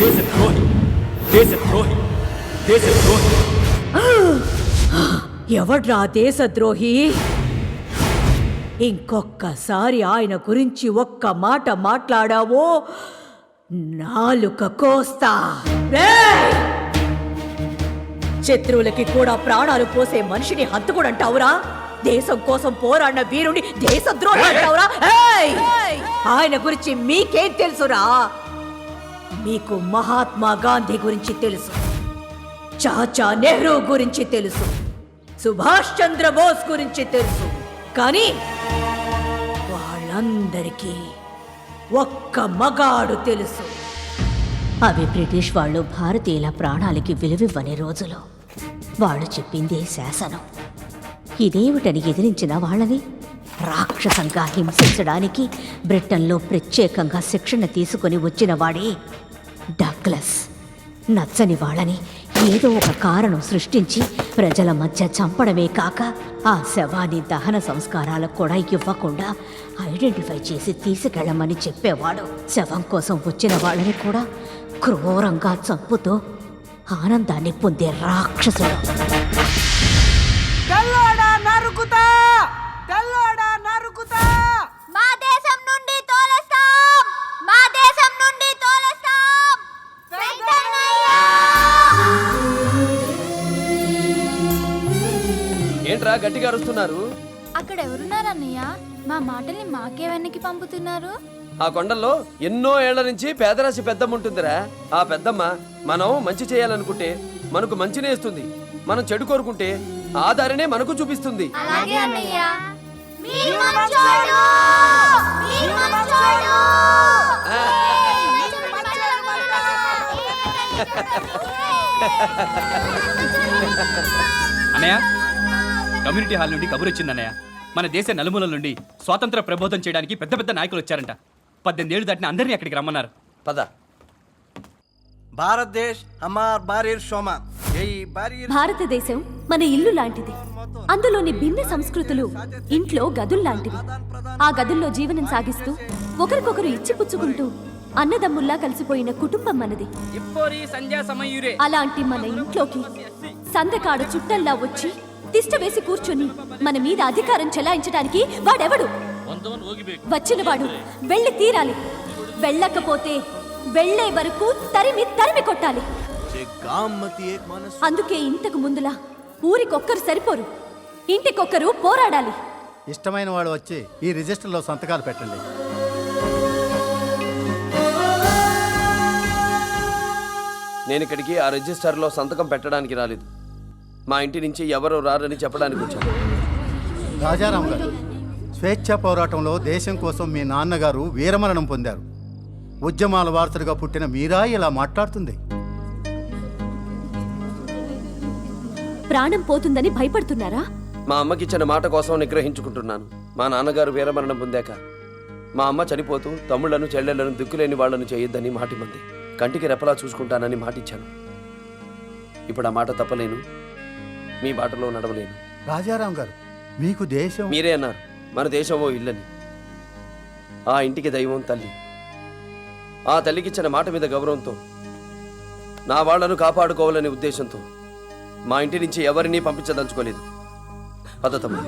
దేశద్రోహి దేశద్రోహి దేశద్రోహి. ఎవడ్రా దేశద్రోహి? ఇంకొక్కసారి ఆయన గురించి ఒక్క మాట మాట్లాడావో నాలుక కోస్తా. రేయ్! శత్రువులకి కూడా ప్రాణాలు పోసే మనిషిని హంతకుడంటావురా? దేశం కోసం పోరాడిన వీరుని దేశద్రోహి అంటావురా? ఏయ్! ఆయన గురించి మీకేం తెలుసురా? మీకు మహాత్మా గాంధీ గురించి తెలుసు, చాచా నెహ్రూ గురించి తెలుసు, సుభాష్ చంద్రబోస్ గురించి తెలుసు. కానీ వాళ్ళందరికీ ఒక్క మగాడు తెలుసు. అవి బ్రిటిష్ వాళ్ళు భారతీయుల ప్రాణాలకి విలువివ్వని రోజులు. వాళ్ళు చెప్పిందే శాసనం. ఇదేమిటని ఎదిరించిన వాళ్ళని రాక్షసంగా హింసించడానికి బ్రిటన్లో ప్రత్యేకంగా శిక్షణ తీసుకొని వచ్చిన వాడే డగ్లస్. నచ్చని వాళ్ళని ఏదో ఒక కారణం సృష్టించి ప్రజల మధ్య చంపడమే కాక ఆ శవాన్ని దహన సంస్కారాలకు కూడా ఇవ్వకుండా ఐడెంటిఫై చేసి తీసుకెళ్ళమని చెప్పేవాడు. శవం కోసం వచ్చిన వాళ్ళని కూడా క్రూరంగా చంపుతూ ఆనందాన్ని పొందే రాక్షసుడు. మా దేశం నుండి తోలేస్తాం, మా దేశం నుండి తోలేస్తాం. ఏంట్రా గట్టిగా అరుస్తున్నారు? అక్కడ ఎవరున్నారన్నయ్య? మా మాటల్ని మాకే వెనక్కి పంపుతున్నారు. ఆ కొండల్లో ఎన్నో ఏళ్ల నుంచి పేదరాశి పెద్దమ్మ ఉంటుందిరా. ఆ పెద్దమ్మ మనం మంచి చేయాలనుకుంటే మనకు మంచినే ఇస్తుంది, మనం చెడు కోరుకుంటే ఆ దారినే మనకు చూపిస్తుంది. అలాగే అన్నయ్య. మీరు మంచోడు, మీరు మంచోడు. అన్నయ్య, కమ్యూనిటీ హాల్ నుండి కబురు వచ్చింది అన్నయ్య. మన దేశ నలుమూలల నుండి స్వాతంత్ర ప్రబోధం చేయడానికి పెద్ద పెద్ద నాయకులు వచ్చారంట. 18 ఏళ్ళు దాటిన అందరినీ అక్కడికి రమ్మన్నారు. పద. భారతదేశం మన ఇల్లు లాంటిది. అందులోని భిన్న సంస్కృతులు ఇంట్లో గదుల్లాంటివి. ఆ గదుల్లో జీవనం సాగిస్తూ ఒకరికొకరు ఇచ్చిపుచ్చుకుంటూ అన్నదమ్ముల్లా కలిసిపోయిన కుటుంబం మనది. అలాంటి మన ఇంట్లోకి సందకాడు చుట్టల్లా వచ్చి తిష్ట వేసి కూర్చొని మన మీద అధికారం చెలాయించడానికి వాడెవడు? వచ్చినవాడు వెళ్ళి తీరాలి. వెళ్ళకపోతే వెళ్లే వరకు తరిమి తరిమి కొట్టాలి. అందుకే ఇంతకు ముందులా ఊరికొక్కరు సరిపోరు, ఇంటికొక్కరు పోరాడాలి. ఇష్టమైన వాడు వచ్చి ఈ రిజిస్టర్లో సంతకాలు పెట్టండి. నేను ఇక్కడికి ఆ రిజిస్టర్లో సంతకం పెట్టడానికి రాలేదు. మా ఇంటి నుంచి ఎవరు రారని చెప్పడానికి వచ్చాను. రాజారాం గారు, స్వేచ్ఛా పోరాటంలో దేశం కోసం మీ నాన్నగారు వీరమరణం పొందారు. ఉద్యమాల వారసుడిగా పుట్టిన మీరా ఇలా మాట్లాడుతుంది? ప్రాణం పోతుందని భయపడుతున్నారా? మా అమ్మకిచ్చిన మాట కోసం నిగ్రహించుకుంటున్నాను. మా నాన్నగారు వీరమరణం పొందాక మా అమ్మ చనిపోతూ తమ్ముళ్లను చెల్లెళ్లను దిక్కులేని వాళ్లను చేయొద్దని మాటిమంది. కంటికి రెప్పలా చూసుకుంటానని మాటిచ్చాను. ఇప్పుడు ఆ మాట తప్పలేను, మీ బాటలో నడవలేను. రాజారాం గారు, మీకు దేశం... మీరే అన్నారు మన దేశం ఓ ఇల్లని. ఆ ఇంటికి దైవం తల్లి. ఆ తల్లికిచ్చిన మాట మీద గౌరవంతో నా వాళ్లను కాపాడుకోవాలనే ఉద్దేశంతో మా ఇంటి నుంచి ఎవరినీ పంపించదలుచుకోలేదు. పద్ధతమ్మ.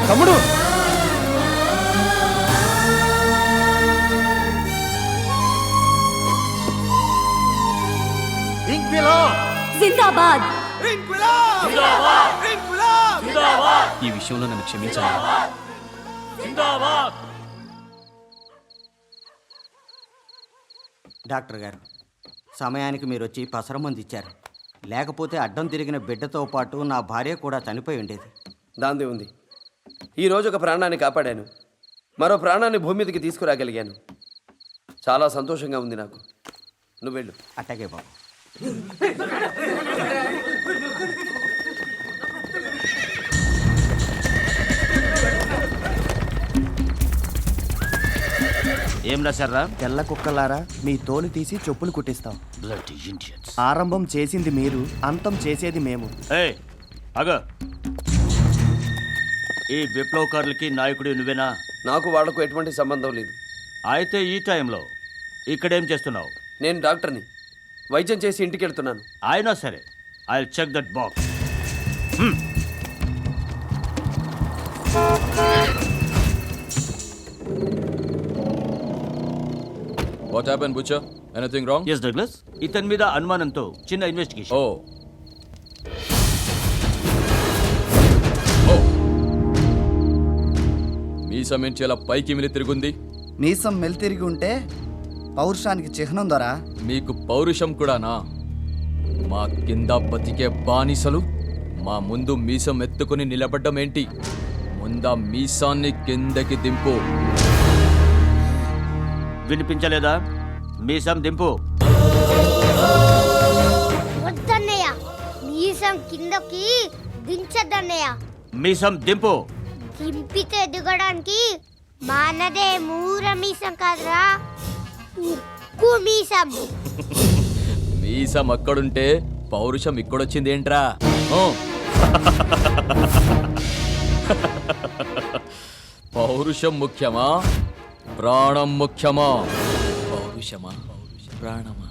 తమ్ముడు, జిందాబాద్. ఈ విషయంలో నన్ను క్షమించాలి. డాక్టర్ గారు, సమయానికి మీరు వచ్చి పసరమంది ఇచ్చారు. లేకపోతే అడ్డం తిరిగిన బిడ్డతో పాటు నా భార్య కూడా చనిపోయి ఉండేది. దాందే ఉంది. ఈరోజు ఒక ప్రాణాన్ని కాపాడాను, మరో ప్రాణాన్ని భూమి మీదకి తీసుకురాగలిగాను. చాలా సంతోషంగా ఉంది నాకు. నువ్వు వెళ్ళు. అట్టగే బాబు. ఏం రాశారా? తెల్ల కుక్కలారా, మీ తోలు తీసి చెప్పులు కుట్టిస్తాం. ఆరంభం చేసింది మీరు, అంతం చేసేది మేము. అగ, ఈ విప్లవకారులకి నాయకుడు నువ్వేనా? నాకు వాళ్లకు ఎటువంటి సంబంధం లేదు. అయితే ఈ టైంలో ఇక్కడేం చేస్తున్నావు? నేను డాక్టర్ని. వైద్యం చేసి ఇంటికి వెళ్తున్నాను. అయినా సరే, I check that box. What happened, Butcher? Anything wrong? Yes Douglas, ఇతని మీద అనుమానంతో చిన్న ఇన్వెస్టిగేషన్. Oh. మీసం ఏంటి అలా పైకి మిలి తిరుగుంది? మీసం మెలితిరిగి ఉంటే పౌరుషానికి చిహ్నం దొరా. మీకు పౌరుషం కూడానా? మా కింద బతికే బానిసలు మా ముందు మీసం ఎత్తుకుని నిలబడ్డం ఏంటి? ముందా మీసాన్ని కిందకి దింపు. వినిపించలేదా? మీసం దింపు. వద్దన్నయ్య, మీసం కిందకి దించద్దన్నయ్య. మీసం దింపు. దింపితే దిగడానికి మనదే మూర మీసం కాదురా, ఉక్కు మీసం. మీసం అక్కడుంటే పౌరుషం ఇక్కడొచ్చింది ఏంట్రా? పౌరుషం ముఖ్యమా, ప్రాణం ముఖ్యమా? పౌరుషమా, ప్రాణమా?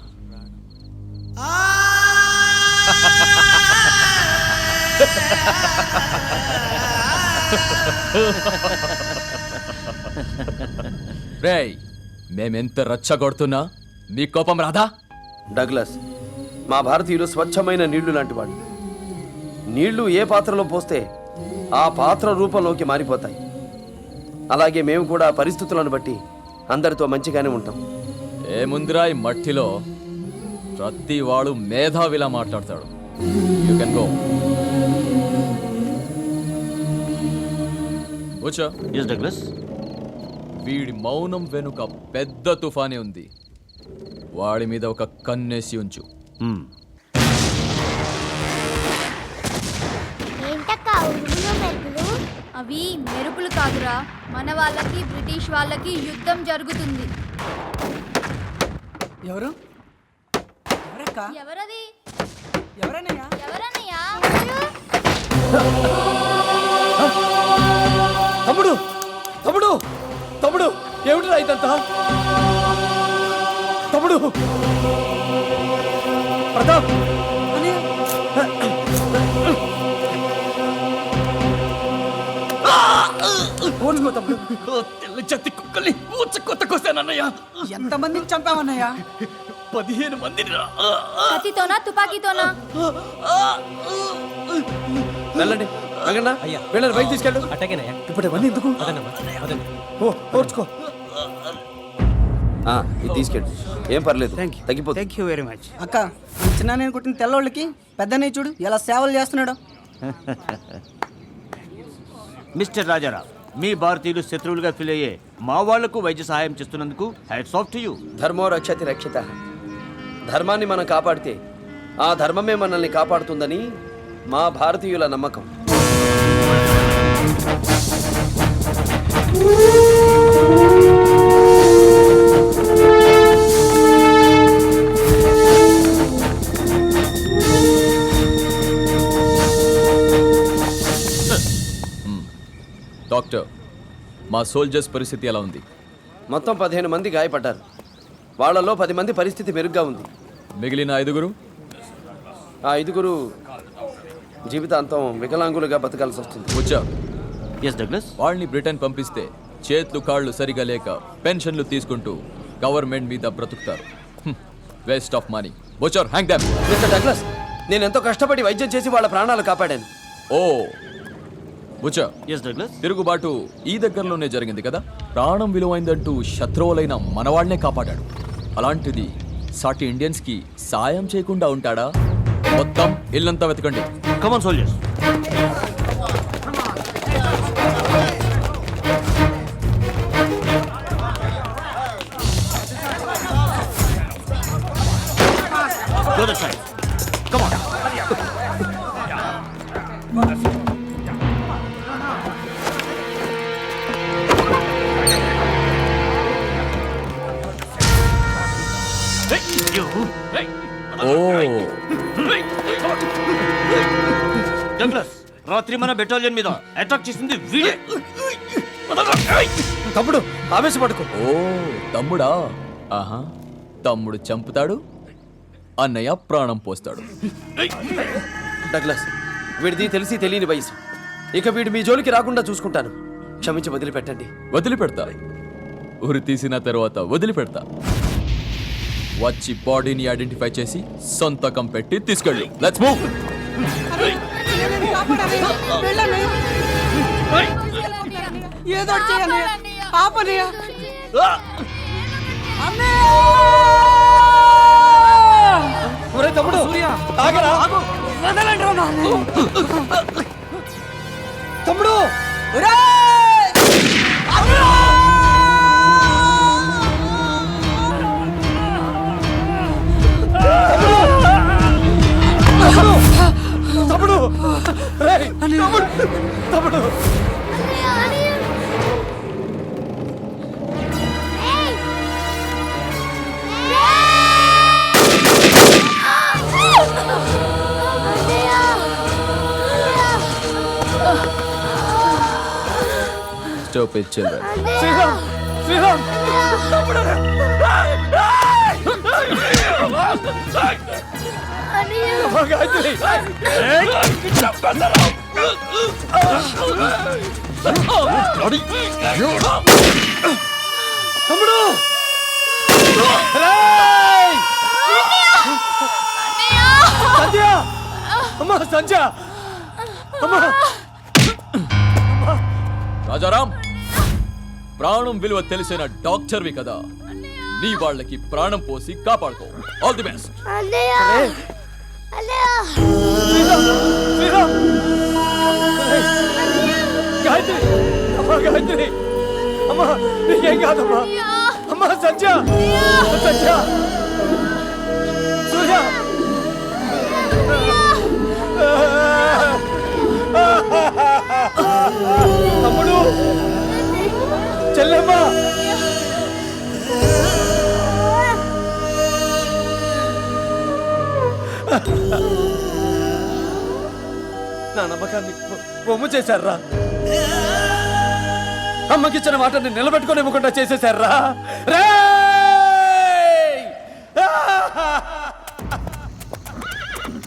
రేయ్, మేమెంత రచ్చగొడుతున్నా మీ కోపం రాదా? డగ్లస్, మా భారతీయులు స్వచ్ఛమైన నీళ్లు లాంటి వాళ్ళు. నీళ్లు ఏ పాత్రలో పోస్తే ఆ పాత్ర రూపంలోకి మారిపోతాయి. అలాగే మేము కూడా పరిస్థితులను బట్టి అందరితో మంచిగానే ఉంటాం. ఏముందిరా ఈ మట్టిలో? ప్రతి వాడు మేధావిలా మాట్లాడతాడు. You can go. వచ్చా? Yes Douglas. వీడి మౌనం వెనుక పెద్ద తుఫానే ఉంది. వాడి మీద ఒక కన్నేసి ఉంచు. ఏంటక్క ఉరుములు మెరుపులు? అవి మెరుపులు కాదురా, మన వాళ్ళకి బ్రిటిష్ వాళ్ళకి యుద్ధం జరుగుతుంది. ఎవరు? ఎవరది? ఎవరన్నయ్యా? ఎవరన్నయ్యా? తమ్ముడు, తమ్ముడు, తమ్ముడు, ఏమిటిరా ఇదంతా? తమ్ముడు ప్రతాప్, తెల్ల జత్తి కుక్కల్ని కొత్తకొస్తానన్నయ్య. ఎంతమందిని చంపావన్నయ్యా? 15 మందిని. కత్తితోనా తుపాకీతోనా? వెళ్ళండి రంగన్న, వీళ్ళని బయట తీసుకెళ్ళు. ఇప్పుడు ఇవన్నీ ఎందుకు? ఓర్చుకో. ఇది తీసుకెళ్ళు, ఏం పర్లేదు, తగ్గిపోతుంది. Thank you very much. అక్క, చిన్న నేను కుట్టిన తెల్లోళ్ళకి పెద్దనే చూడు ఎలా సేవలు చేస్తున్నాడు. మిస్టర్ రాజారావు, మీ భారతీయులు శత్రువులుగా ఫీల్ అయ్యే మా వాళ్లకు వైద్య సహాయం చేస్తున్నందుకు హ్యాట్స్ ఆఫ్ టు యు. ధర్మో రక్షతి రక్షిత. ధర్మాన్ని మనం కాపాడితే ఆ ధర్మమే మనల్ని కాపాడుతుందని మా భారతీయుల నమ్మకం. డాక్టర్, మా సోల్జర్స్ పరిస్థితి ఎలా ఉంది? మొత్తం 15 మంది గాయపడ్డారు. వాళ్ళలో 10 మంది పరిస్థితి మెరుగ్గా ఉంది. మిగిలిన 5 ఆ 5 జీవితాంతం వికలాంగులుగా బతకాల్సి వస్తుంది. వచ్చా? Yes Douglas. వాళ్ళని బ్రిటన్ పంపిస్తే చేతులు కాళ్ళు సరిగా లేక పెన్షన్లు తీసుకుంటూ గవర్నమెంట్ మీద బ్రతుకుతారు. Waste of money. బోచర్, హ్యాంగ్ దెమ్. మిస్టర్ డగ్లస్, నేను ఎంతో కష్టపడి వైద్యం చేసి వాళ్ళ ప్రాణాలు కాపాడాను. ఓ బుచా, ఎస్ డగ్లస్. తిరుగుబాటు ఈ దగ్గరలోనే జరిగింది కదా? ప్రాణం విలువైందంటూ శత్రువులైన మనవాళ్నే కాపాడాడు. అలాంటిది సాటి ఇండియన్స్ కి సాయం చేయకుండా ఉంటాడా? మొత్తం ఇల్లంతా వెతకండి. Come on soldiers. Go that side. Come on. Douglas, రాత్రి మన బెటాలియన్ మీద అటాక్ చేసింది వీడే. తమ్ముడు ఆవేశపడుకో. ఓ తమ్ముడా? ఆహా, తమ్ముడు చంపుతాడు, అన్నయ్య ప్రాణం పోస్తాడు. డగ్లస్, వీడిది తెలిసి తెలియని వయసు. ఇక వీడు మీ జోలికి రాకుండా చూసుకుంటాను. క్షమించి వదిలిపెట్టండి. వదిలిపెడతా. ఉరి తీసిన తర్వాత వదిలిపెడతా. వచ్చి బాడీని ఐడెంటిఫై చేసి సంతకం పెట్టి తీసుకెళ్ళు. Let's move. ఏదో చేయండి, ఆపనయ్య. ఒరే తమ్ముడు, ఆగరా. తమ్ముడు, తమ్ముడు, రేయ్, తమ్ముడు, తమ్ముడు. Stop it, children. Sriram, Sriram, తమ్ముడు. గాయత్రి, తమ్ముడు, రేయ్! సంధ్య, అమ్మా సంధ్య, అమ్మా. రాజారాం, ప్రాణం విలువ తెలిసిన డాక్టర్వి కదా, నీ వాళ్ళకి ప్రాణం పోసి కాపాడుకో. All the best. Sriram, Gayatri, అమ్మా గాయత్రి, అమ్మా నీకేం కాదమ్మా. అమ్మా సంధ్య, సంధ్య, సూర్య, తమ్ముడు, చెల్లెమ్మ. నా నమ్మకాన్ని బొమ్ము చేశారా? అమ్మకిచ్చిన మాటని నిలబెట్టుకొని ఇవ్వకుండా చేసేశారా? రే